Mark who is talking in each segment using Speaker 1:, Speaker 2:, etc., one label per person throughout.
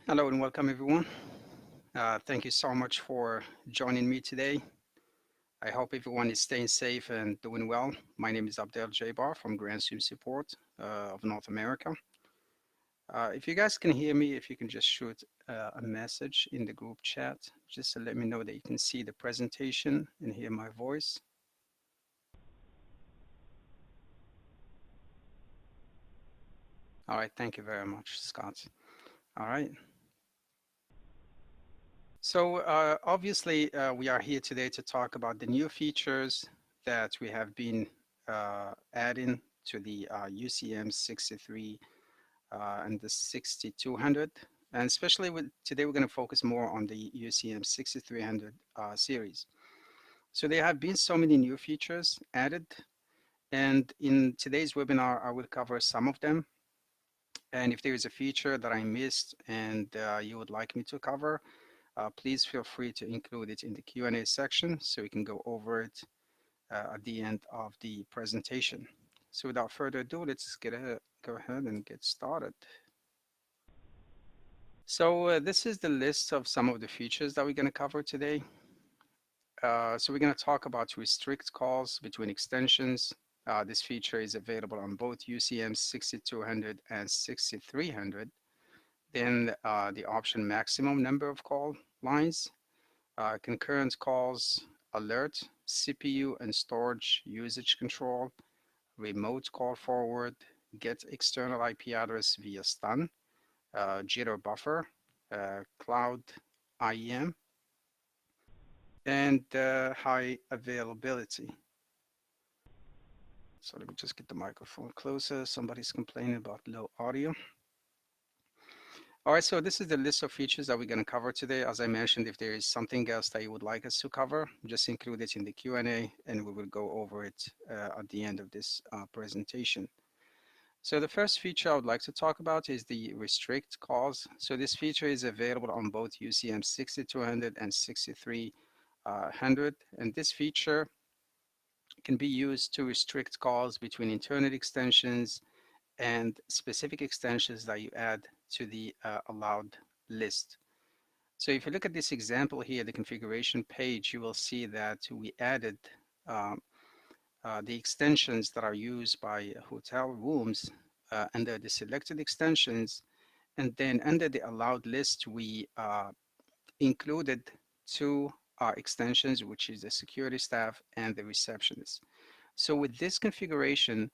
Speaker 1: Hello and welcome everyone. Thank you so much for joining me today. I hope everyone is staying safe and doing well. My name is Abdel Jabbar from Grand Stream Support of North America. If you guys can hear me, if you can just shoot a message in the group chat, just to let me know that you can see the presentation and hear my voice. All right, thank you very much, Scott. All right. So obviously, we are here today to talk about the new features that we have been adding to the UCM63 and the 6200. And especially with today, we're going to focus more on the UCM6300 series. So there have been so many new features added. And in today's webinar, I will cover some of them. And if there is a feature that I missed and you would like me to cover, please feel free to include it in the Q&A section so we can go over it at the end of the presentation. So without further ado, let's go ahead and get started. So this is the list of some of the features that we're going to cover today. So we're going to talk about restrict calls between extensions. This feature is available on both UCM 6200 and 6300. Then the option maximum number of call lines, concurrent calls, alert, CPU and storage usage control, remote call forward, get external IP address via stun, jitter buffer, cloud IEM, and high availability. So let me just get the microphone closer. Somebody's complaining about low audio. All right, so this is the list of features that we're going to cover today. As I mentioned, if there is something else that you would like us to cover, just include it in the Q&A and we will go over it at the end of this presentation. So the first feature I would like to talk about is the restrict calls. So this feature is available on both UCM 6200 and 6300. And this feature can be used to restrict calls between internet extensions and specific extensions that you add to the allowed list. So if you look at this example here, the configuration page, you will see that we added um, the extensions that are used by hotel rooms under the selected extensions, and then under the allowed list, we included two extensions, which is the security staff and the receptionist. So with this configuration,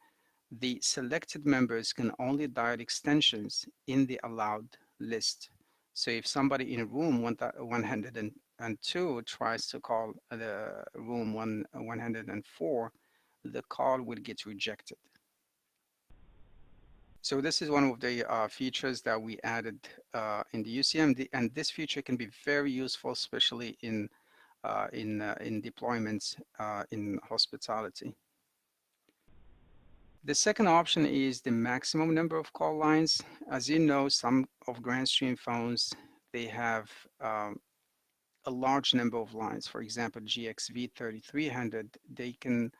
Speaker 1: the selected members can only dial extensions in the allowed list. So if somebody in room 102 tries to call the room 104, the call will get rejected. So this is one of the features that we added in the UCM, and this feature can be very useful, especially in deployments in hospitality. The second option is the maximum number of call lines. As you know, some of GrandStream phones, they have a large number of lines. For example, GXV3300,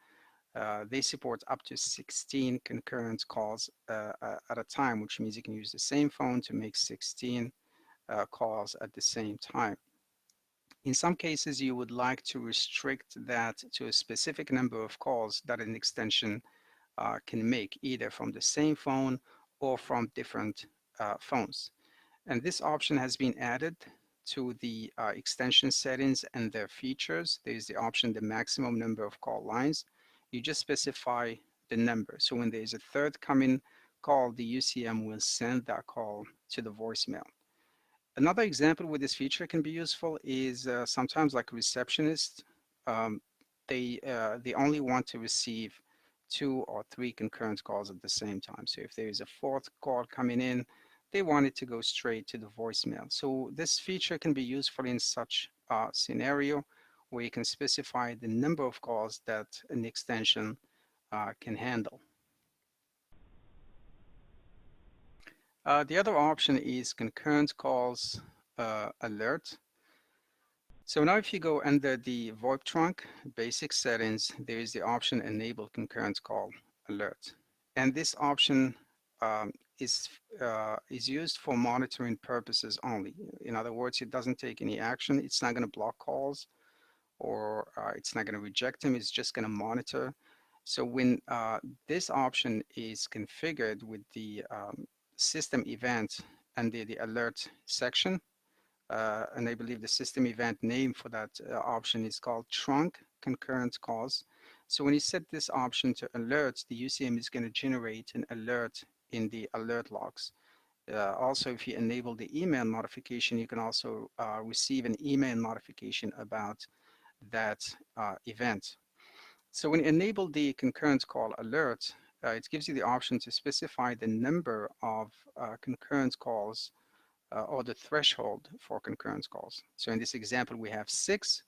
Speaker 1: they support up to 16 concurrent calls at a time, which means you can use the same phone to make 16 calls at the same time. In some cases, you would like to restrict that to a specific number of calls that an extension can make, either from the same phone or from different phones. And this option has been added to the extension settings and their features. There's the option, the maximum number of call lines. You just specify the number. So when there's a third coming call, the UCM will send that call to the voicemail. Another example where this feature can be useful is sometimes like receptionists, um, they only want to receive 2 or 3 concurrent calls at the same time. So if there is a fourth call coming in, they want it to go straight to the voicemail. So this feature can be useful in such a scenario where you can specify the number of calls that an extension can handle. The other option is concurrent calls alert. So now if you go under the VoIP trunk basic settings, there is the option enable concurrent call alert. And this option um, is is used for monitoring purposes only. In other words, it doesn't take any action. It's not going to block calls, or it's not going to reject them. It's just going to monitor. So when this option is configured with the system event and the alert section, and I believe the system event name for that option is called trunk concurrent calls. So when you set this option to alerts, the UCM is going to generate an alert in the alert logs. Also, if you enable the email notification, you can also receive an email notification about that event. So when you enable the concurrent call alert, it gives you the option to specify the number of concurrent calls or the threshold for concurrent calls. So in this example, we have 6.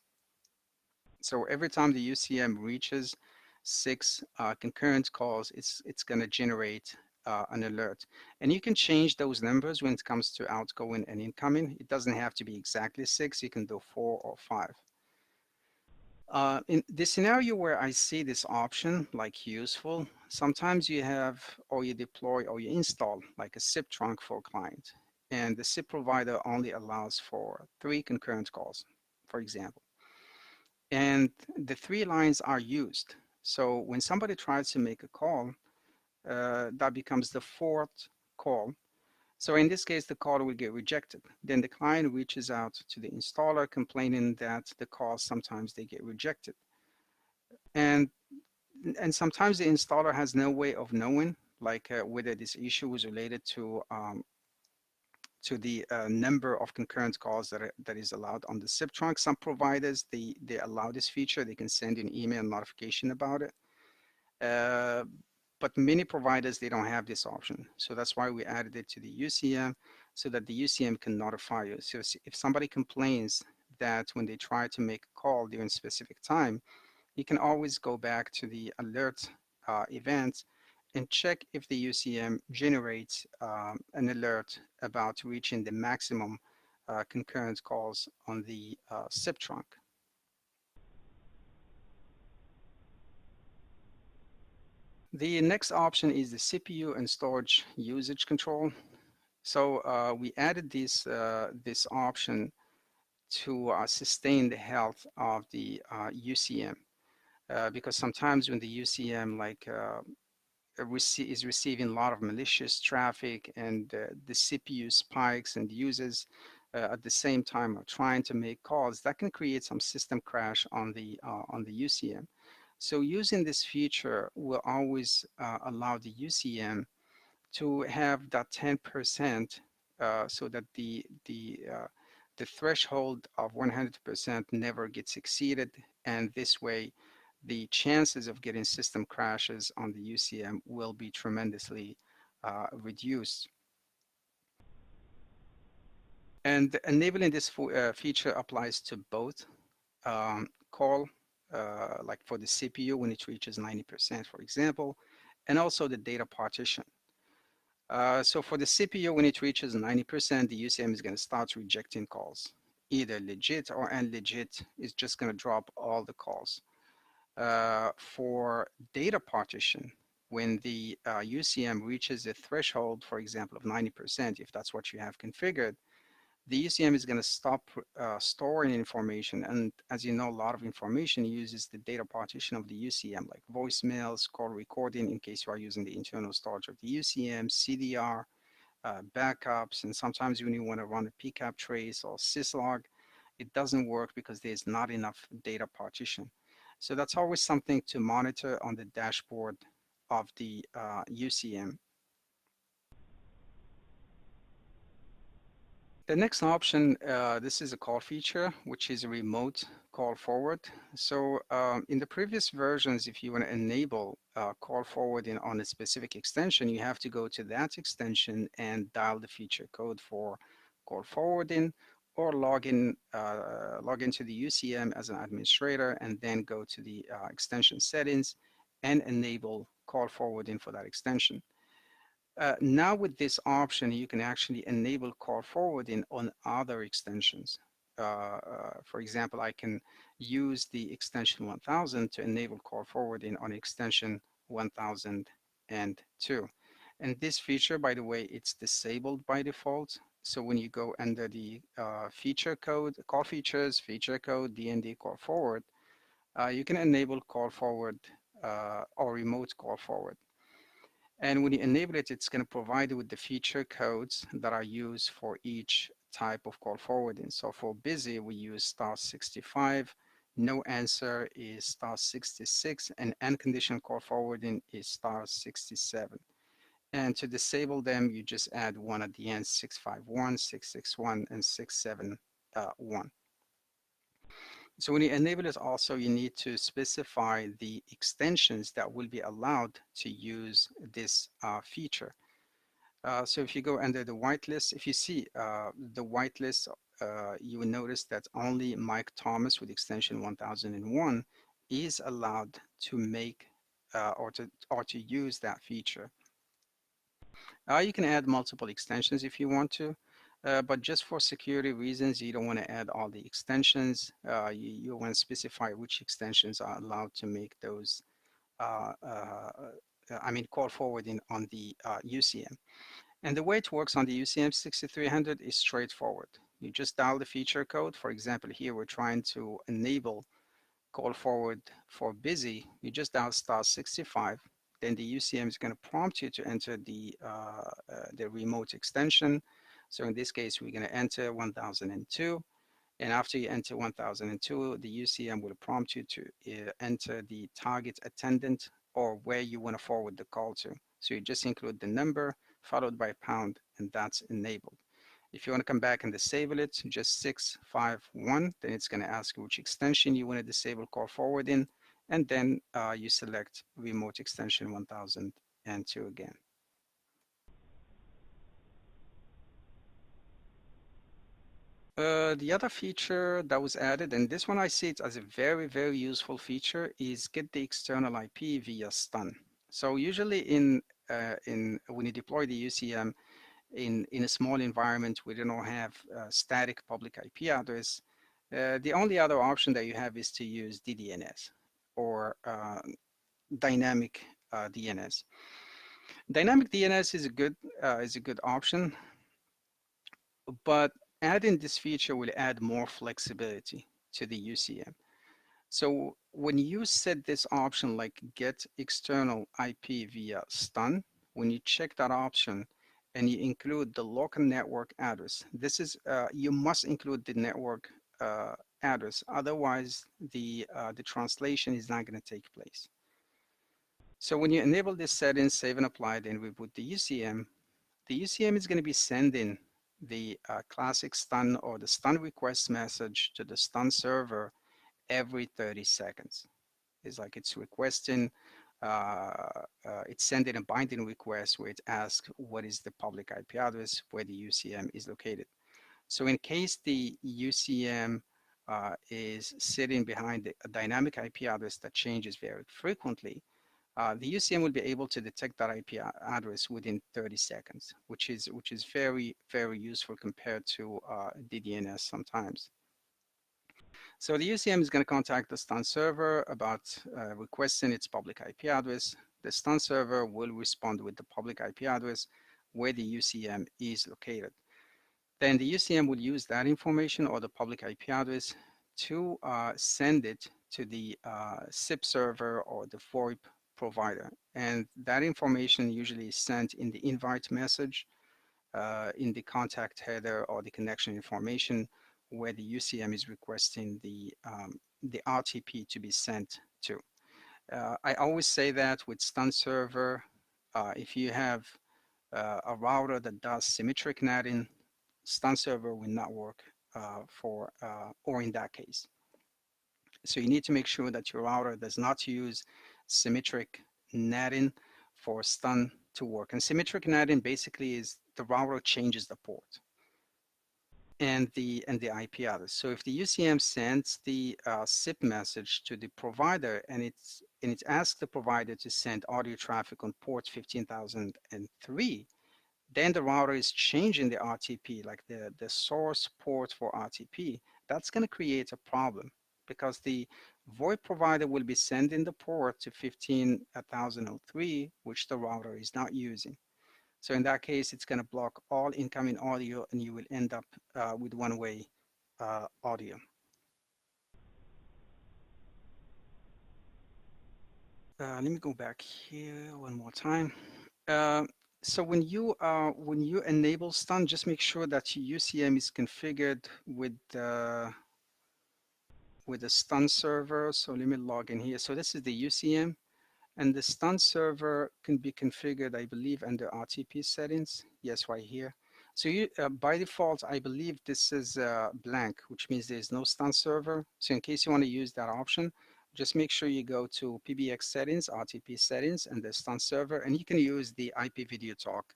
Speaker 1: So every time the UCM reaches 6 concurrent calls, it's going to generate an alert. And you can change those numbers when it comes to outgoing and incoming. It doesn't have to be exactly 6. You can do 4 or 5. In the scenario where I see this option like useful, sometimes you have or you deploy or you install like a SIP trunk for a client, and the SIP provider only allows for 3 concurrent calls, for example, and the 3 lines are used. So when somebody tries to make a call, that becomes the 4th call. So in this case, the call will get rejected. Then the client reaches out to the installer complaining that the calls sometimes they get rejected. And sometimes the installer has no way of knowing like whether this issue was related to the number of concurrent calls that is allowed on the SIP trunk. Some providers they allow this feature. They can send you an email notification about it. Uh, but many providers they don't have this option. So that's why we added it to the UCM so that the UCM can notify you. So if somebody complains that when they try to make a call during a specific time, you can always go back to the alert event and check if the UCM generates an alert about reaching the maximum concurrent calls on the SIP trunk. The next option is the CPU and storage usage control. So we added this option to sustain the health of the UCM because sometimes when the UCM is receiving a lot of malicious traffic and the CPU spikes and users at the same time are trying to make calls, that can create some system crash on the UCM. So using this feature will always allow the UCM to have that 10% so that the threshold of 100% never gets exceeded, and this way the chances of getting system crashes on the UCM will be tremendously reduced. And enabling this feature applies to both call, like for the CPU when it reaches 90%, for example, and also the data partition. So for the CPU, when it reaches 90%, the UCM is going to start rejecting calls. Either legit or unlegit is just going to drop all the calls. For data partition, when the UCM reaches a threshold, for example, of 90%, if that's what you have configured, the UCM is going to stop storing information. And as you know, a lot of information uses the data partition of the UCM, like voicemails, call recording, in case you are using the internal storage of the UCM, CDR, backups, and sometimes when you want to run a PCAP trace or syslog, it doesn't work because there's not enough data partition. So that's always something to monitor on the dashboard of the UCM. The next option, this is a call feature, which is a remote call forward. So in the previous versions, if you want to enable call forwarding on a specific extension, you have to go to that extension and dial the feature code for call forwarding, or log into the UCM as an administrator and then go to the extension settings and enable call forwarding for that extension. Now with this option, you can actually enable call forwarding on other extensions. For example, I can use the extension 1000 to enable call forwarding on extension 1002. And this feature, by the way, it's disabled by default. So when you go under the feature code, call features, feature code, DND call forward, you can enable call forward or remote call forward. And when you enable it, it's going to provide you with the feature codes that are used for each type of call forwarding. So for busy, we use star 65, no answer is star 66, and unconditional call forwarding is star 67. And to disable them, you just add one at the end, 651, 661, and 671. So when you enable it also, you need to specify the extensions that will be allowed to use this feature. So if you go under the whitelist, if you see the whitelist, you will notice that only Mike Thomas with extension 1001 is allowed to make or to use that feature. You can add multiple extensions if you want to, but just for security reasons, you don't want to add all the extensions. You want to specify which extensions are allowed to make those, call forwarding on the UCM. And the way it works on the UCM6300 is straightforward. You just dial the feature code. For example, here we're trying to enable call forward for busy. You just dial star 65. Then the UCM is going to prompt you to enter the remote extension. So in this case, we're going to enter 1002. And after you enter 1002, the UCM will prompt you to enter the target attendant or where you want to forward the call to. So you just include the number followed by pound, and that's enabled. If you want to come back and disable it, just 651, then it's going to ask you which extension you want to disable call forwarding, and then you select remote extension 1002 again. The other feature that was added, and this one I see it as a very, very useful feature, is get the external IP via stun. So usually in when you deploy the UCM in a small environment where you don't have static public IP address, the only other option that you have is to use DDNS or dynamic DNS. Dynamic DNS is a good option, but adding this feature will add more flexibility to the UCM. So when you set this option like get external IP via stun, when you check that option and you include the local network address, this is you must include the network address, otherwise the translation is not going to take place. So when you enable this setting, save and apply, then we put the UCM. The UCM is going to be sending the classic stun or the stun request message to the stun server every 30 seconds. It's like it's requesting, it's sending a binding request where it asks what is the public IP address where the UCM is located. So in case the UCM is sitting behind a dynamic IP address that changes very frequently, the UCM will be able to detect that IP address within 30 seconds, which is very, very useful compared to DDNS sometimes. So the UCM is going to contact the stun server about requesting its public IP address. The stun server will respond with the public IP address where the UCM is located. Then the UCM will use that information or the public IP address to send it to the SIP server or the VoIP provider. And that information usually is sent in the invite message, in the contact header or the connection information where the UCM is requesting the RTP to be sent to. I always say that with stun server, if you have a router that does symmetric NATing, stun server will not work or in that case. So you need to make sure that your router does not use symmetric NATing for stun to work. And symmetric NATing basically is the router changes the port and the IP address. So if the UCM sends the SIP message to the provider and it asks the provider to send audio traffic on port 15003, then the router is changing the RTP, like the source port for RTP. That's going to create a problem because the VoIP provider will be sending the port to 15003, which the router is not using. So in that case, it's going to block all incoming audio and you will end up with one-way audio. Let me go back here one more time. Uh, so when you enable stun, just make sure that your UCM is configured with the stun server. So let me log in here. So this is the UCM, and the stun server can be configured, I believe, under RTP settings. Yes, right here. So you, by default, I believe this is blank, which means there's no stun server. So in case you want to use that option, just make sure you go to PBX settings, RTP settings, and the stun server, and you can use the IP video talk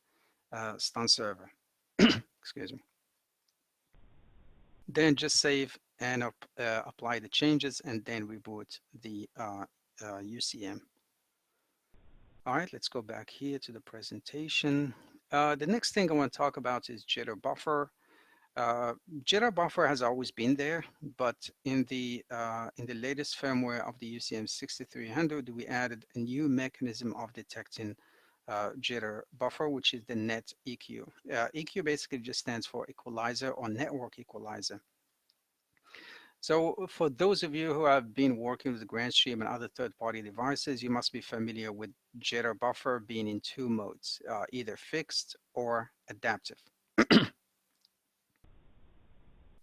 Speaker 1: stun server. Excuse me. Then just save and apply the changes and then reboot the UCM. All right, let's go back here to the presentation. The next thing I want to talk about is jitter buffer. Jitter buffer has always been there, but in the latest firmware of the UCM6300, we added a new mechanism of detecting jitter buffer, which is the net EQ. EQ basically just stands for equalizer or network equalizer. So for those of you who have been working with GrandStream and other third-party devices, you must be familiar with jitter buffer being in two modes, either fixed or adaptive.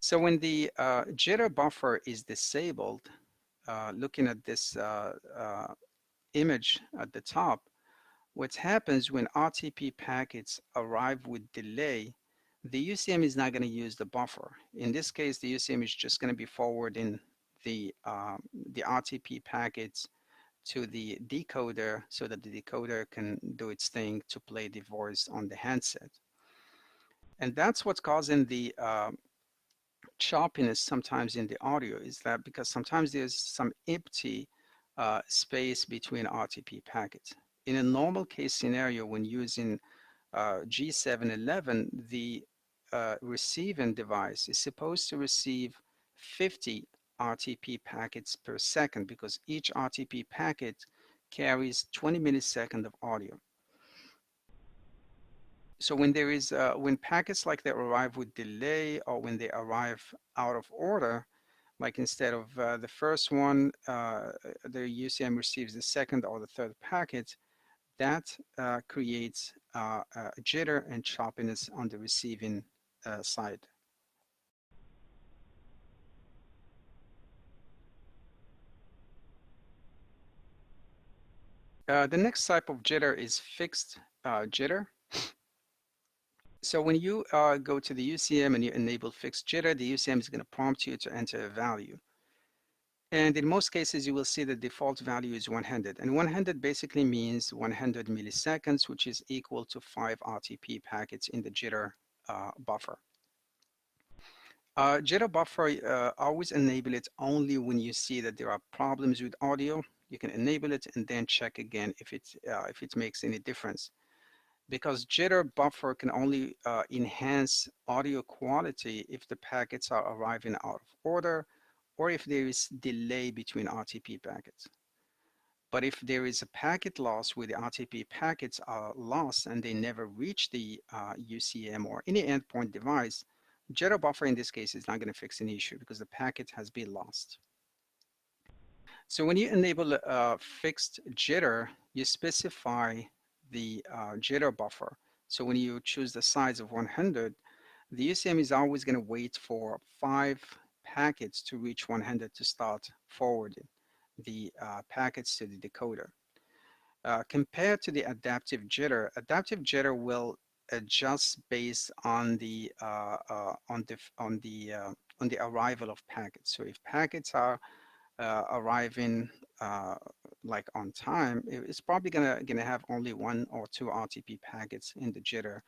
Speaker 1: So when the jitter buffer is disabled, looking at this image at the top, what happens when RTP packets arrive with delay, the UCM is not going to use the buffer. In this case, the UCM is just going to be forwarding the RTP packets to the decoder so that the decoder can do its thing to play the voice on the handset. And that's what's causing the choppiness sometimes in the audio, is that because sometimes there's some empty space between RTP packets. In a normal case scenario, when using G711, the receiving device is supposed to receive 50 RTP packets per second because each RTP packet carries 20 milliseconds of audio. So when there is when packets like that arrive with delay or when they arrive out of order, like instead of the first one, the UCM receives the second or the third packet, that creates jitter and choppiness on the receiving side. The next type of jitter is fixed jitter. So when you go to the UCM and you enable fixed jitter, the UCM is going to prompt you to enter a value. And in most cases, you will see the default value is 100. And 100 basically means 100 milliseconds, which is equal to 5 RTP packets in the jitter buffer. Jitter buffer, always enable it only when you see that there are problems with audio. You can enable it and then check again if it makes any difference. Because jitter buffer can only enhance audio quality if the packets are arriving out of order or if there is delay between RTP packets. But if there is a packet loss where the RTP packets are lost and they never reach the UCM or any endpoint device, jitter buffer in this case is not going to fix an issue because the packet has been lost. So when you enable fixed jitter, you specify the jitter buffer. So when you choose the size of 100, the UCM is always going to wait for 5 packets to reach 100 to start forwarding the packets to the decoder. Compared to the adaptive jitter will adjust based on the on the arrival of packets. So if packets are arriving like on time, it's probably gonna have only 1 or 2 RTP packets in the jitter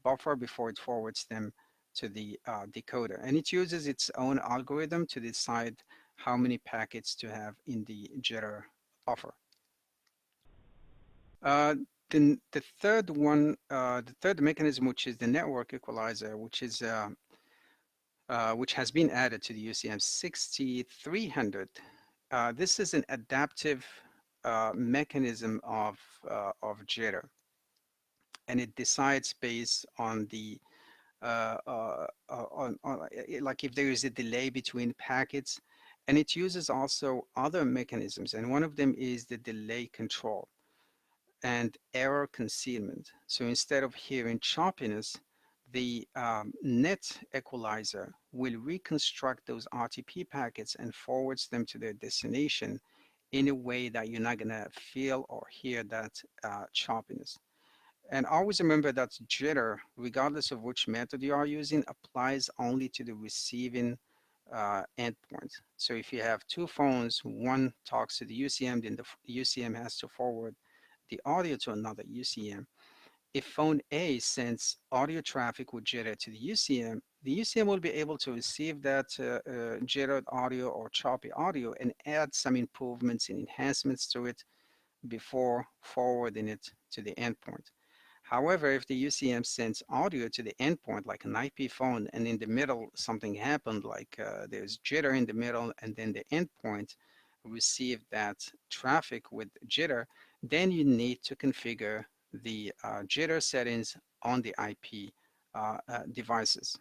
Speaker 1: buffer before it forwards them to the decoder, and it uses its own algorithm to decide how many packets to have in the jitter buffer. Uh, the third one, the third mechanism, which is the network equalizer, which has been added to the UCM6300. This is an adaptive mechanism of jitter. and it decides based on the like if there is a delay between packets, and it uses also other mechanisms, and one of them is the delay control and error concealment. So instead of hearing choppiness, the net equalizer will reconstruct those RTP packets and forwards them to their destination in a way that you're not going to feel or hear that choppiness. And always remember that jitter, regardless of which method you are using, applies only to the receiving endpoint. So if you have two phones, one talks to the UCM, then the UCM has to forward the audio to another UCM. If phone A sends audio traffic with jitter to the UCM will be able to receive that jittered audio or choppy audio and add some improvements and enhancements to it before forwarding it to the endpoint. However, if the UCM sends audio to the endpoint like an IP phone and in the middle something happened, like there's jitter in the middle and then the endpoint received that traffic with jitter, then you need to configure the jitter settings on the IP devices.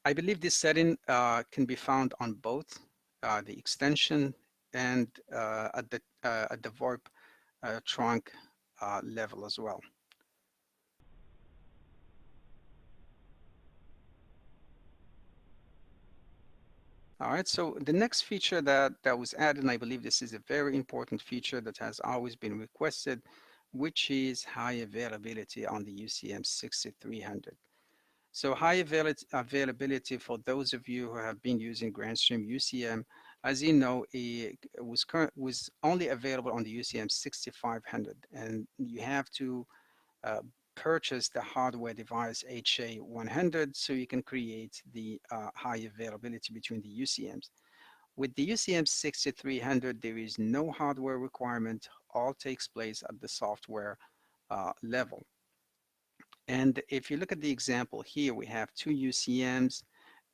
Speaker 1: I believe this setting can be found on both the extension and at the VoIP trunk level as well. All right, so the next feature that was added, and I believe this is a very important feature that has always been requested, which is high availability on the UCM6300. So high availability for those of you who have been using Grandstream UCM, as you know, it was only available on the UCM 6500, and you have to uh, purchase the hardware device HA100 so you can create the high availability between the UCMs. With the UCM 6300, there is no hardware requirement. All takes place at the software level. And if you look at the example here, we have two UCMs,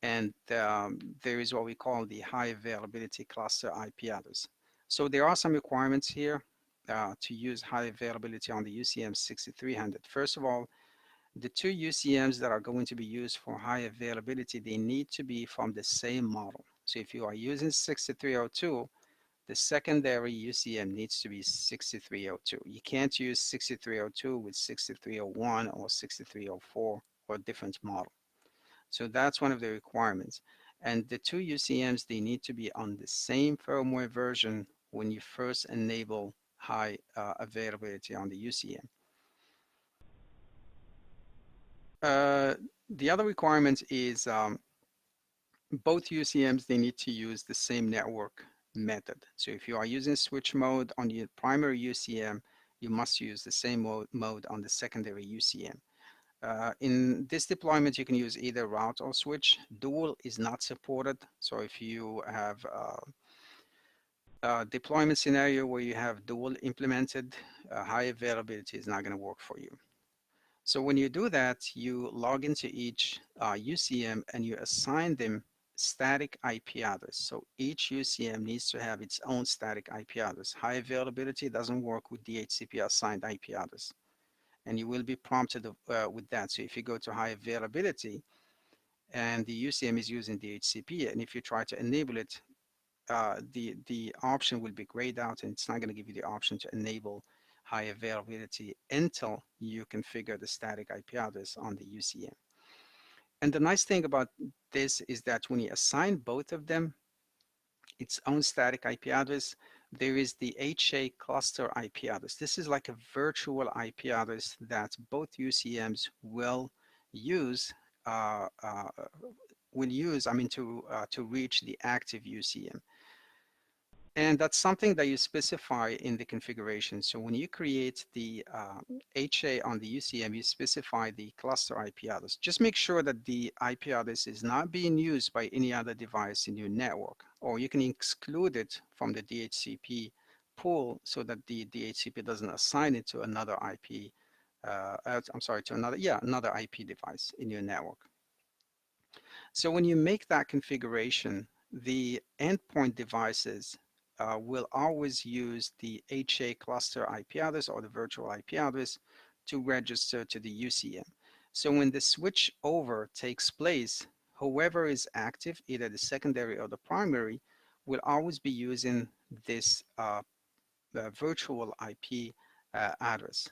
Speaker 1: and there is what we call the high availability cluster IP address. So there are some requirements here to use high availability on the UCM 6300. First of all, the two UCMs that are going to be used for high availability, they need to be from the same model. So if you are using 6302, the secondary UCM needs to be 6302. You can't use 6302 with 6301 or 6304 or a different model. So that's one of the requirements. And the two UCMs, they need to be on the same firmware version when you first enable high availability on the UCM. Uh, the other requirement is both UCMs, they need to use the same network method. So if you are using switch mode on your primary UCM, you must use the same mode on the secondary UCM. In this deployment, you can use either route or switch. Dual is not supported. So if you have a deployment scenario where you have dual implemented, high availability is not going to work for you. So when you do that, you log into each UCM and you assign them static IP address. So each UCM needs to have its own static IP address. High availability doesn't work with DHCP assigned IP address. And you will be prompted with that. So if you go to high availability and the UCM is using DHCP, and if you try to enable it, the option will be grayed out, and it's not going to give you the option to enable high availability until you configure the static IP address on the UCM. And the nice thing about this is that when you assign both of them its own static IP address, there is the HA cluster IP address. This is like a virtual IP address that both UCMs use uh, uh, to reach the active UCM. And that's something that you specify in the configuration. So when you create the HA on the UCM, you specify the cluster IP address. Just make sure that the IP address is not being used by any other device in your network, or you can exclude it from the DHCP pool so that the DHCP doesn't assign it to another IP, I'm sorry, to another IP device in your network. So when you make that configuration, the endpoint devices will always use the HA cluster IP address or the virtual IP address to register to the UCM. So when the switch over takes place, whoever is active, either the secondary or the primary, will always be using this virtual IP address.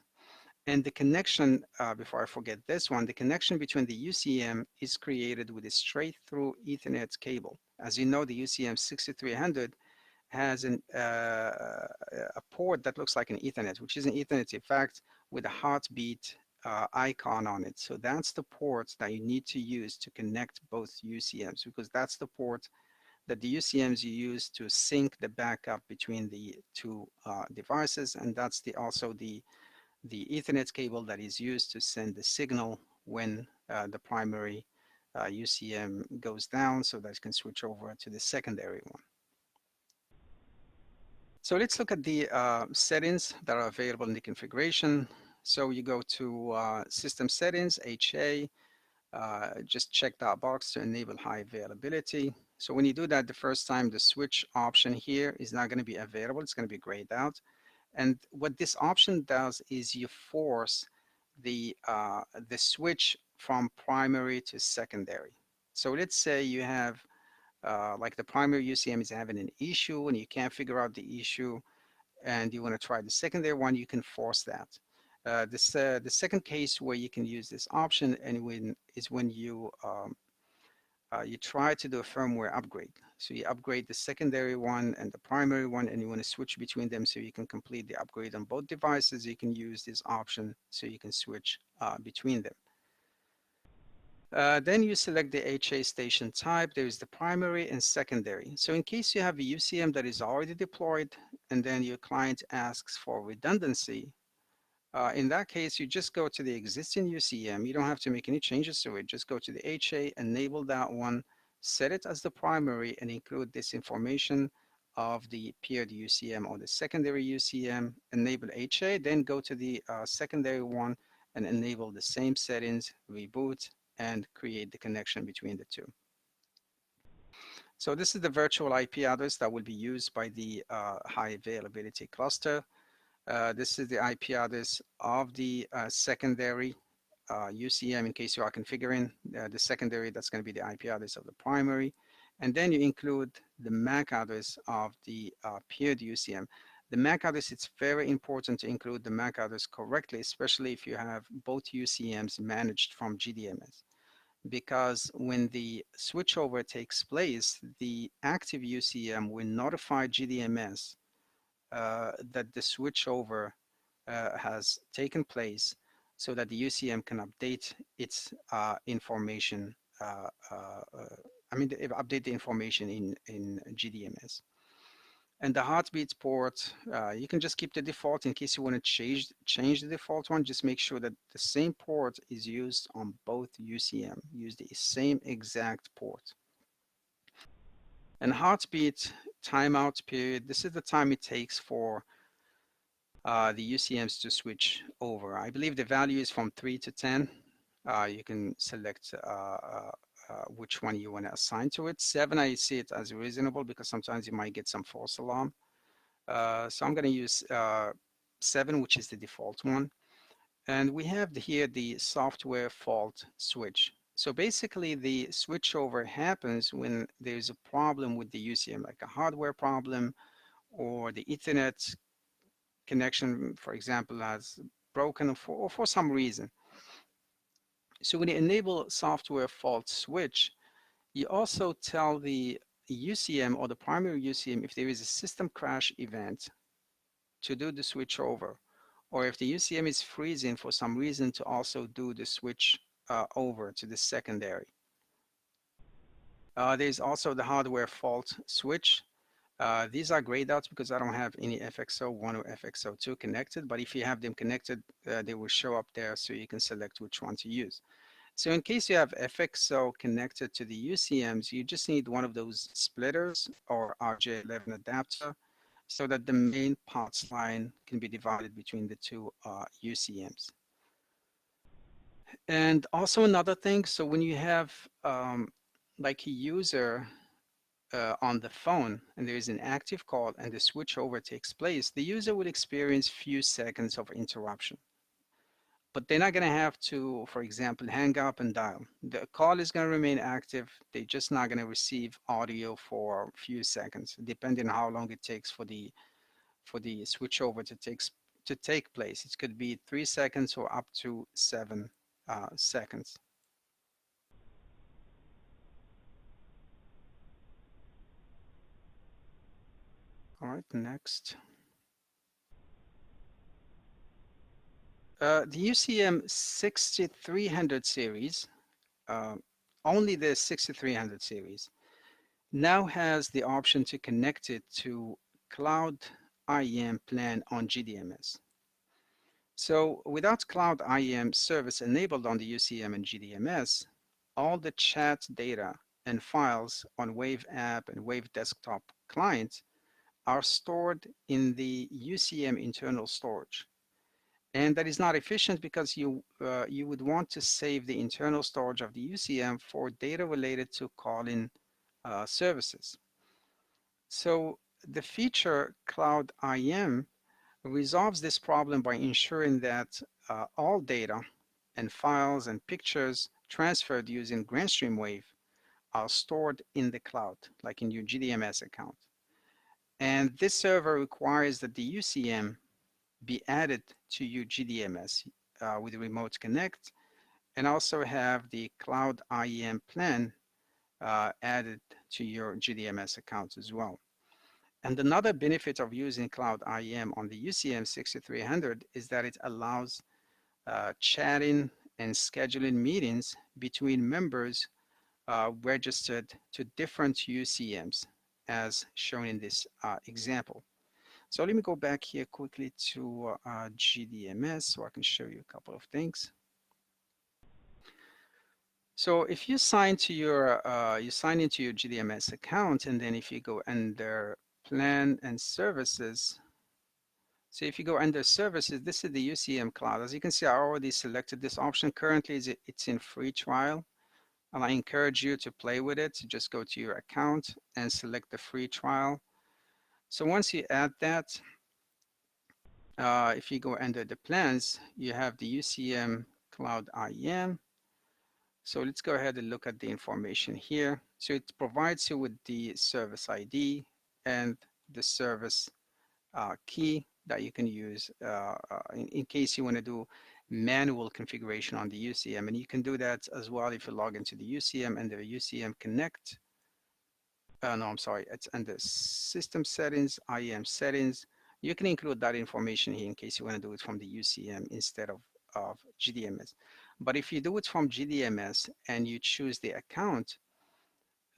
Speaker 1: And the connection, before I forget this one, the connection between the UCM is created with a straight through Ethernet cable. As you know, the UCM6300 has a port that looks like an Ethernet, which is an Ethernet, in fact, with a heartbeat icon on it. So that's the port that you need to use to connect both UCMs, because that's the port that the UCMs you use to sync the backup between the two devices, and that's also the Ethernet cable that is used to send the signal when the primary UCM goes down, so that it can switch over to the secondary one. So let's look at the settings that are available in the configuration. So you go to System Settings, HA, just check that box to enable high availability. So when you do that the first time, the switch option here is not going to be available. It's going to be grayed out. And what this option does is you force the switch from primary to secondary. So let's say you have like the primary UCM is having an issue and you can't figure out the issue and you want to try the secondary one, you can force that. The second case where you can use this option is when you try to do a firmware upgrade. So you upgrade the secondary one and the primary one, and you want to switch between them so you can complete the upgrade on both devices. You can use this option so you can switch between them. Then you select the HA station type. There is the primary and secondary. So in case you have a UCM that is already deployed and then your client asks for redundancy, in that case, you just go to the existing UCM. You don't have to make any changes to it. Just go to the HA, enable that one, set it as the primary, and include this information of the paired UCM or the secondary UCM. Enable HA, then go to the secondary one and enable the same settings, reboot, and create the connection between the two. So this is the virtual IP address that will be used by the high availability cluster. This is the IP address of the secondary UCM in case you are configuring the secondary. That's going to be the IP address of the primary. And then you include the MAC address of the paired UCM. The MAC address, it's very important to include the MAC address correctly, especially if you have both UCMs managed from GDMS. Because when the switchover takes place, the active UCM will notify GDMS that the switchover has taken place so that the UCM can update its information. Update the information in GDMS. And the heartbeat port, you can just keep the default in case you want to change the default one. Just make sure that the same port is used on both UCM. Use the same exact port. And heartbeat timeout period, this is the time it takes for the UCMs to switch over. I believe the value is from 3 to 10. You can select which one you want to assign to it. 7, I see it as reasonable because sometimes you might get some false alarm. So I'm going to use 7, which is the default one. And we have here the software fault switch. So basically the switchover happens when there's a problem with the UCM, like a hardware problem or the Ethernet connection, for example, has broken or for some reason. So when you enable software fault switch, you also tell the UCM or the primary UCM if there is a system crash event to do the switch over, or if the UCM is freezing for some reason to also do the switch over to the secondary. There's also the hardware fault switch. These are grayed out because I don't have any FXO1 or FXO2 connected, but if you have them connected, they will show up there so you can select which one to use. So in case you have FXO connected to the UCMs, you just need one of those splitters or RJ11 adapter so that the main parts line can be divided between the two UCMs. And also another thing, so when you have like a user on the phone and there is an active call and the switchover takes place, the user will experience few seconds of interruption. but they're not going to have to, for example, hang up and dial. The call is going to remain active. They're just not going to receive audio for a few seconds, depending on how long it takes for the switchover to take place. It could be 3 seconds or up to 7 seconds. All right, next. The UCM 6300 series, uh, only the 6300 series, now has the option to connect it to Cloud IEM plan on GDMS. So without Cloud IEM service enabled on the UCM and GDMS, all the chat data and files on Wave app and Wave desktop clients are stored in the UCM internal storage. And that is not efficient because you would want to save the internal storage of the UCM for data related to calling services. So the feature Cloud IM resolves this problem by ensuring that all data and files and pictures transferred using GrandStream Wave are stored in the cloud, like in your GDMS account. And this server requires that the UCM be added to your GDMS with Remote Connect, and also have the Cloud IEM plan added to your GDMS account as well. And another benefit of using Cloud IEM on the UCM 6300 is that it allows chatting and scheduling meetings between members registered to different UCMs, as shown in this example. So let me go back here quickly to GDMS so I can show you a couple of things. So if you sign to your you sign into your GDMS account, and then if you go under plan and services, so if you go under services, this is the UCM cloud. As you can see, I already selected this option. Currently it's in free trial, and I encourage you to play with it. So just go to your account and select the free trial. So once you add that, if you go under the plans, you have the UCM Cloud IEM. So let's go ahead and look at the information here. So it provides you with the service ID and the service key that you can use in case you want to do manual configuration on the UCM. And you can do that as well if you log into the UCM and the UCM Connect. No, I'm sorry, it's under System Settings, IEM Settings. You can include that information here in case you want to do it from the UCM instead of GDMS. But if you do it from GDMS and you choose the account,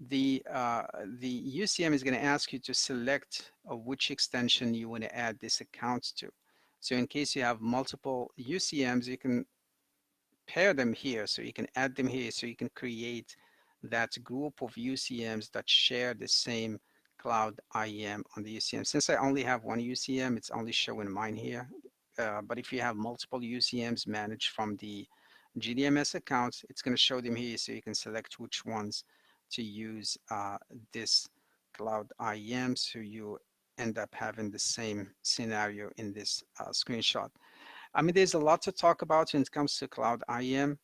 Speaker 1: the UCM is going to ask you to select which extension you want to add this account to. So in case you have multiple UCMs, you can pair them here, so you can add them here, so you can create that group of UCMs that share the same Cloud IEM on the UCM. Since I only have one UCM, it's only showing mine here. But if you have multiple UCMs managed from the GDMS accounts, it's going to show them here, so you can select which ones to use this Cloud IEM, so you end up having the same scenario in this screenshot. I mean, there's a lot to talk about when it comes to Cloud IEM,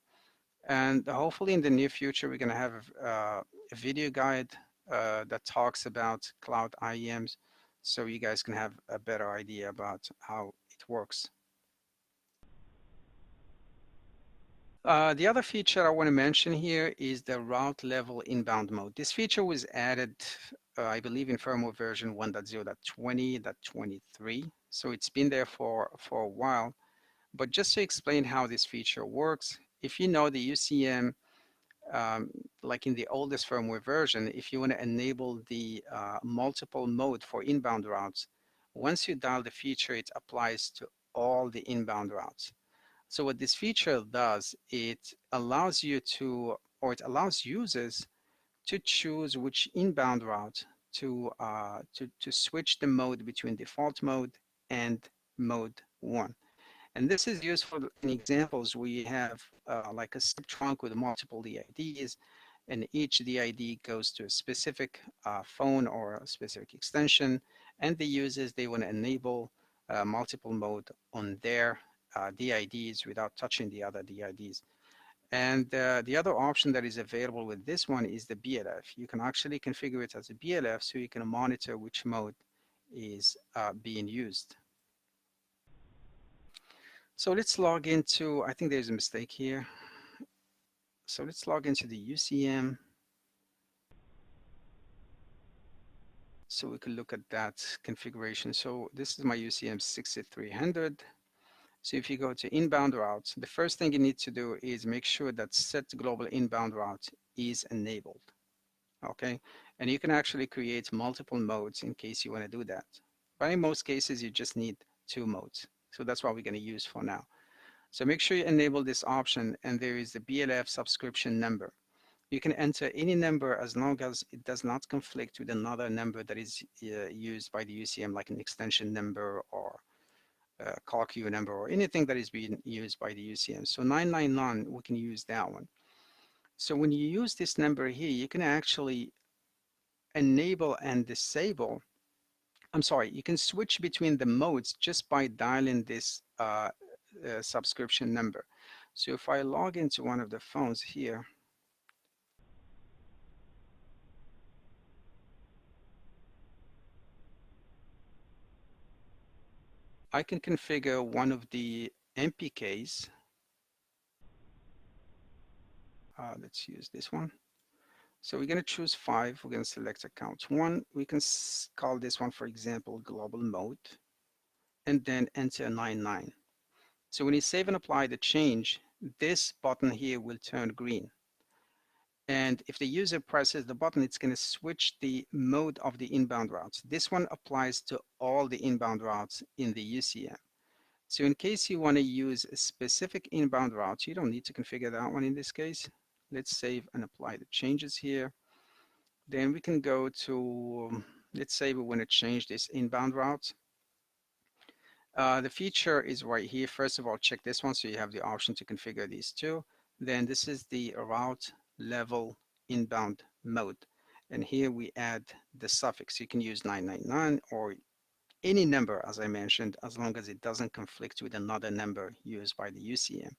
Speaker 1: and hopefully in the near future, we're going to have a video guide that talks about Cloud IEMs, so you guys can have a better idea about how it works. The other feature I want to mention here is the route level inbound mode. This feature was added, I believe, in firmware version 1.0.20.23. So it's been there for a while. But just to explain how this feature works, if you know the UCM, like in the oldest firmware version, if you want to enable the multiple mode for inbound routes, once you dial the feature, it applies to all the inbound routes. So what this feature does, it allows you to, or it allows users to choose which inbound route to switch the mode between default mode and mode 1. And this is useful in examples where you have like a SIP trunk with multiple DIDs, and each DID goes to a specific phone or a specific extension, and the users, they want to enable multiple mode on their DIDs without touching the other DIDs. And the other option that is available with this one is the BLF. You can actually configure it as a BLF so you can monitor which mode is being used. So let's log into, I think there's a mistake here. So let's log into the UCM so we can look at that configuration. So this is my UCM6300. So if you go to inbound routes, the first thing you need to do is make sure that set global inbound route is enabled. Okay, and you can actually create multiple modes in case you want to do that. But in most cases, you just need two modes. So that's what we're going to use for now. So make sure you enable this option, and there is the BLF subscription number. You can enter any number as long as it does not conflict with another number that is used by the UCM, like an extension number or call queue number or anything that is being used by the UCM. So 999, we can use that one. So when you use this number here, you can actually enable and disable, I'm sorry, you can switch between the modes just by dialing this subscription number. So if I log into one of the phones here, I can configure one of the MPKs. Let's use this one. So we're going to choose 5. We're going to select account 1. We can call this one, for example, global mode, and then enter 99. So when you save and apply the change, this button here will turn green. And if the user presses the button, it's going to switch the mode of the inbound routes. This one applies to all the inbound routes in the UCM. So in case you want to use a specific inbound route, you don't need to configure that one in this case. Let's save and apply the changes here. Then we can go to, let's say we want to change this inbound route. The feature is right here. First of all, check this one so you have the option to configure these two. Then this is the route level inbound mode. And here we add the suffix. You can use 999 or any number, as I mentioned, as long as it doesn't conflict with another number used by the UCM.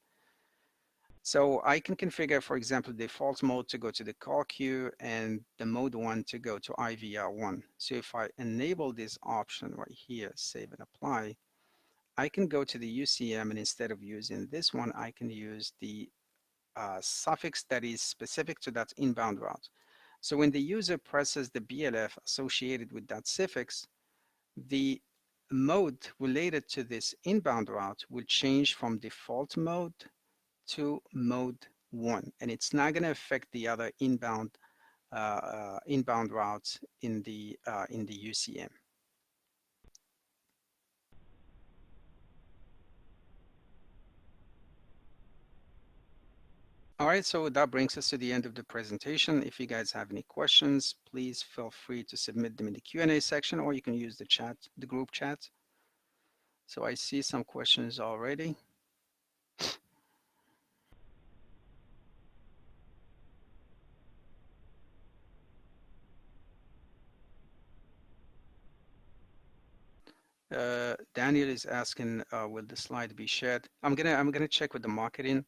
Speaker 1: So I can configure, for example, default mode to go to the call queue and the mode 1 to go to IVR1. So if I enable this option right here, save and apply, I can go to the UCM, and instead of using this one, I can use the suffix that is specific to that inbound route. So when the user presses the BLF associated with that suffix, the mode related to this inbound route will change from default mode to mode 1, and it's not going to affect the other inbound routes in the UCM. All right, so that brings us to the end of the presentation. If you guys have any questions, please feel free to submit them in the Q&A section, or you can use the chat, the group chat. So I see some questions already. Daniel is asking, will the slide be shared? I'm gonna check with the marketing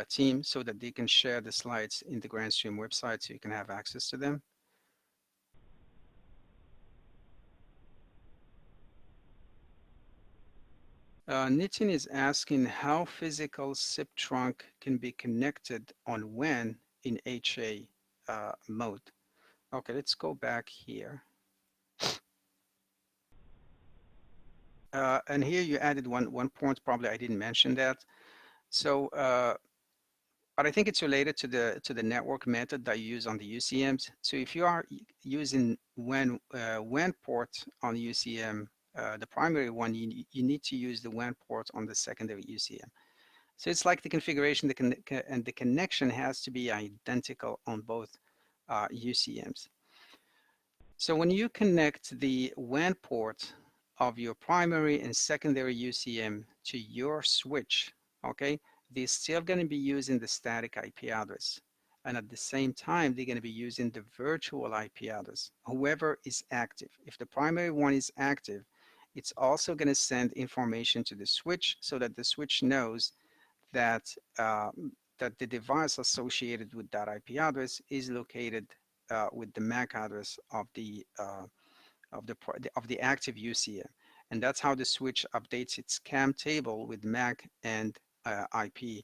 Speaker 1: team so that they can share the slides in the GrandStream website so you can have access to them. Nitin is asking how physical SIP trunk can be connected on WAN in HA mode. Okay, let's go back here. And here you added one point, probably I didn't mention that. So, but I think it's related to the network method that you use on the UCMs. So if you are using WAN port on the UCM, the primary one, you need to use the WAN port on the secondary UCM. So it's like the configuration and the connection has to be identical on both UCMs. So when you connect the WAN port of your primary and secondary UCM to your switch, okay, they're still going to be using the static IP address. And at the same time, they're going to be using the virtual IP address, whoever is active. If the primary one is active It's also going to send information to the switch so that the switch knows that uh, that the device associated with that IP address is located with the MAC address of the active UCM, and that's how the switch updates its CAM table with MAC and IP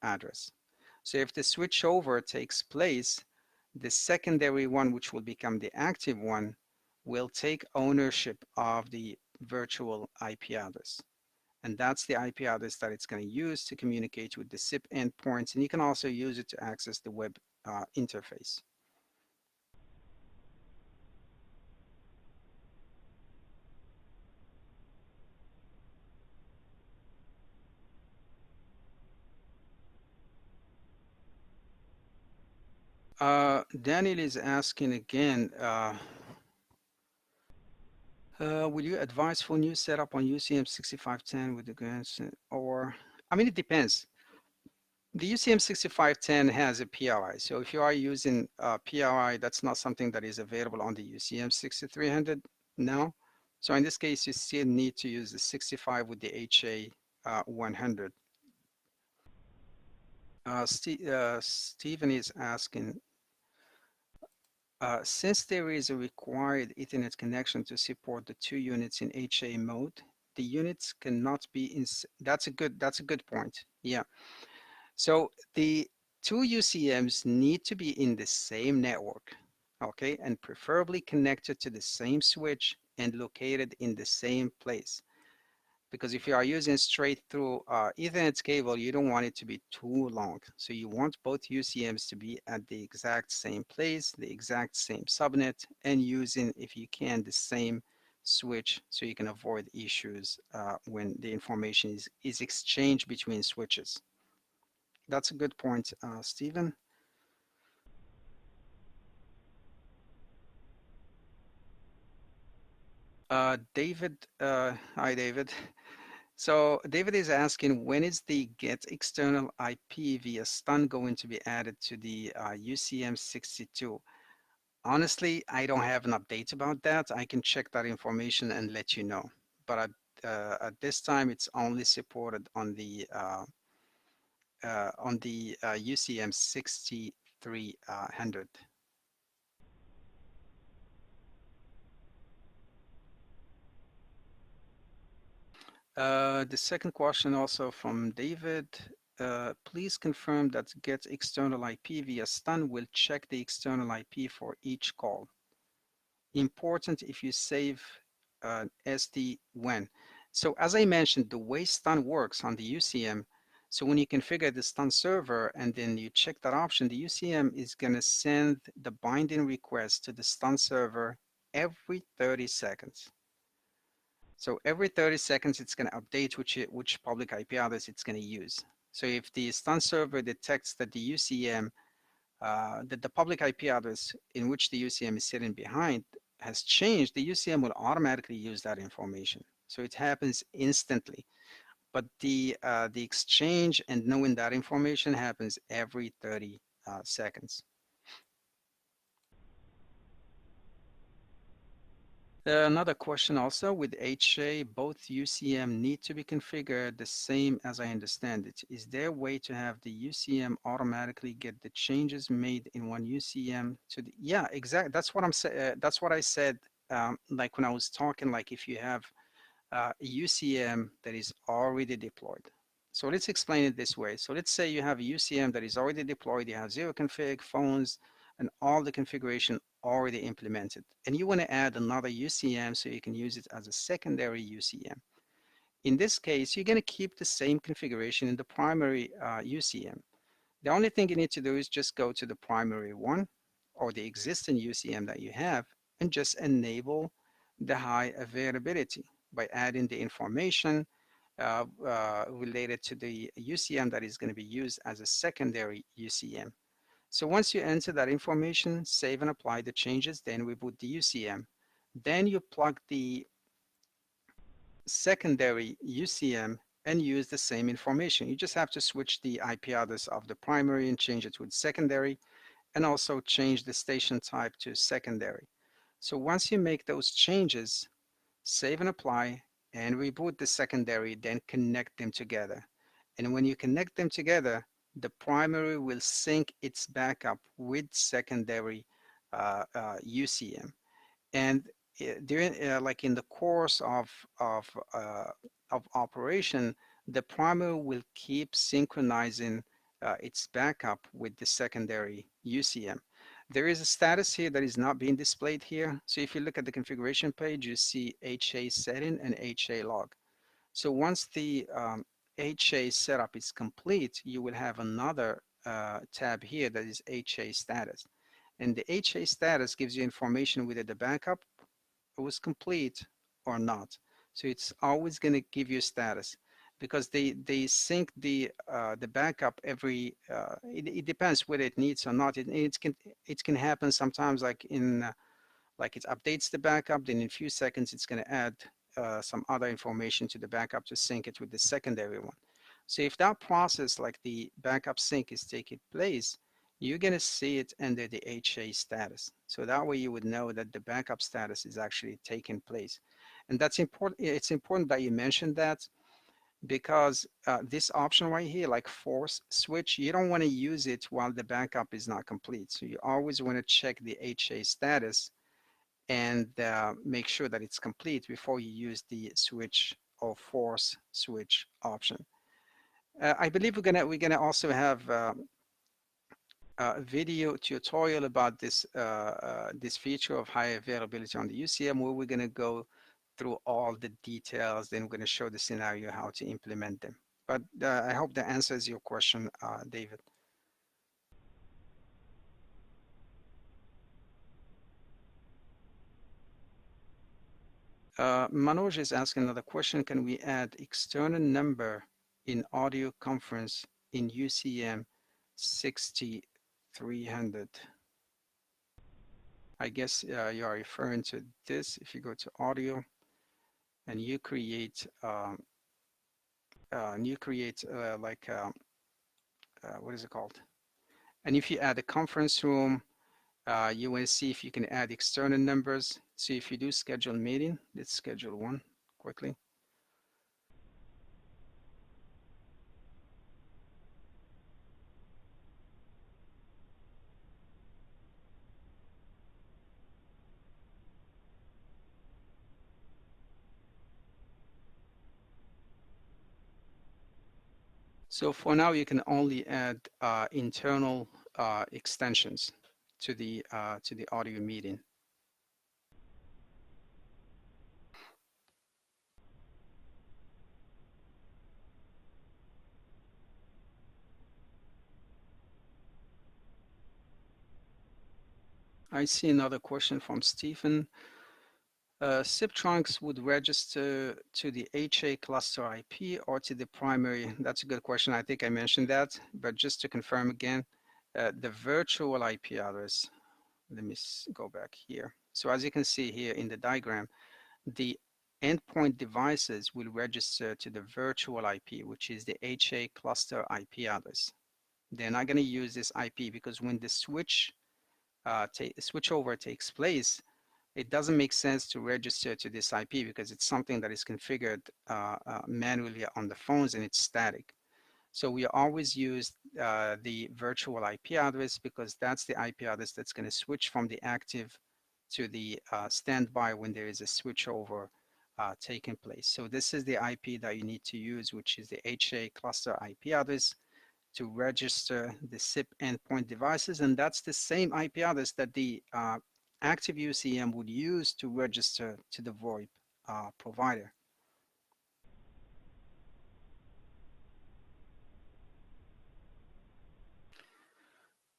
Speaker 1: address. So if the switchover takes place, the secondary one, which will become the active one, will take ownership of the virtual IP address. And that's the IP address that it's going to use to communicate with the SIP endpoints. And you can also use it to access the web interface. Daniel is asking again, will you advise for new setup on UCM6510 with the grants or, I mean, it depends. The UCM6510 has a PRI. So if you are using PRI, that's not something that is available on the UCM6300 now. So in this case, you still need to use the 65 with the HA100. Stephen is asking, since there is a required Ethernet connection to support the two units in HA mode, the units cannot be in. That's a good point. Yeah. So the two UCMs need to be in the same network, okay, and preferably connected to the same switch and located in the same place. Because if you are using straight through Ethernet cable, you don't want it to be too long. So you want both UCMs to be at the exact same place, the exact same subnet, and using, if you can, the same switch so you can avoid issues when the information is exchanged between switches. That's a good point, Stephen. David, hi David. So David is asking, when is the get external IP via stun going to be added to the UCM62? Honestly, I don't have an update about that. I can check that information and let you know. But at this time, it's only supported on the UCM6300. The second question also from David. Please confirm that get external IP via stun will check the external IP for each call. Important if you save SD when. So as I mentioned, the way stun works on the UCM, so when you configure the stun server and then you check that option, the UCM is going to send the binding request to the stun server every 30 seconds. So every 30 seconds, it's going to update which public IP address it's going to use. So if the stun server detects that the UCM, that the public IP address in which the UCM is sitting behind has changed, the UCM will automatically use that information. So it happens instantly. But the exchange and knowing that information happens every 30 seconds. Another question also with HA, both UCM need to be configured the same as I understand it. Is there a way to have the UCM automatically get the changes made in one UCM to the, yeah, exactly. That's what I'm saying. That's what I said, like when I was talking, like if you have a UCM that is already deployed. So let's explain it this way. So let's say you have a UCM that is already deployed, you have zero config, phones, and all the configuration already implemented. And you want to add another UCM so you can use it as a secondary UCM. In this case, you're going to keep the same configuration in the primary UCM. The only thing you need to do is just go to the primary one or the existing UCM that you have and just enable the high availability by adding the information related to the UCM that is going to be used as a secondary UCM. So once you enter that information, save and apply the changes, then reboot the UCM. Then you plug the secondary UCM and use the same information. You just have to switch the IP address of the primary and change it to secondary, and also change the station type to secondary. So once you make those changes, save and apply, and reboot the secondary, then connect them together. And when you connect them together, the primary will sync its backup with secondary UCM. And during, like in the course uh, of operation, the primary will keep synchronizing its backup with the secondary UCM. There is a status here that is not being displayed here. So if you look at the configuration page, you see HA setting and HA log. So once the HA setup is complete, you will have another tab here that is HA status. And the HA status gives you information whether the backup was complete or not. So it's always going to give you status because they sync the backup every it depends whether it needs or not. It can happen sometimes like in like it updates the backup, then in a few seconds it's going to add some other information to the backup to sync it with the secondary one. So if that process like the backup sync is taking place, you're going to see it under the HA status. So that way you would know that the backup status is actually taking place. And that's important. It's important that you mentioned that because this option right here, like force switch, you don't want to use it while the backup is not complete. So you always want to check the HA status and make sure that it's complete before you use the switch or force switch option. I believe we're gonna also have a video tutorial about this feature of high availability on the UCM, where we're gonna go through all the details. Then we're gonna show the scenario how to implement them. But I hope that answers your question, David. Manoj is asking another question. Can we add external number in audio conference in UCM 6300? I guess you are referring to this. If you go to audio and you create like what is it called? And if you add a conference room, you want to see if you can add external numbers. So if you do schedule meeting, let's schedule one quickly. So for now, you can only add internal extensions to the audio meeting. I see another question from Stephen. SIP trunks would register to the HA cluster IP or to the primary? That's a good question. I think I mentioned that, but just to confirm again, the virtual IP address, let me go back here. So as you can see here in the diagram, the endpoint devices will register to the virtual IP, which is the HA cluster IP address. They're not going to use this IP because when the switchover takes place, it doesn't make sense to register to this IP because it's something that is configured manually on the phones and it's static. So we always use the virtual IP address because that's the IP address that's going to switch from the active to the standby when there is a switchover taking place. So this is the IP that you need to use, which is the HA cluster IP address to register the SIP endpoint devices, and that's the same IP address that the active UCM would use to register to the VoIP provider.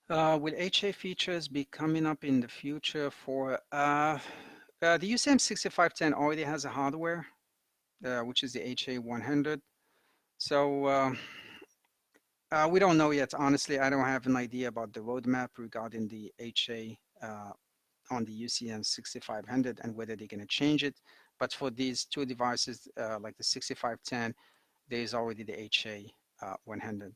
Speaker 1: Will HA features be coming up in the future for the UCM6510 already has a hardware, which is the HA100. So we don't know yet. Honestly, I don't have an idea about the roadmap regarding the HA on the UCM6500 and whether they're going to change it. But for these two devices, like the 6510, there is already the HA 100.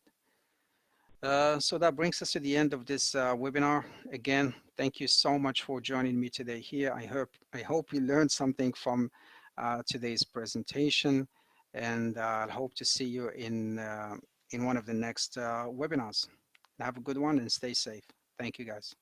Speaker 1: So that brings us to the end of this webinar. Again, thank you so much for joining me today here. I hope you learned something from today's presentation, and I hope to see you in one of the next webinars. Have a good one and stay safe. Thank you, guys.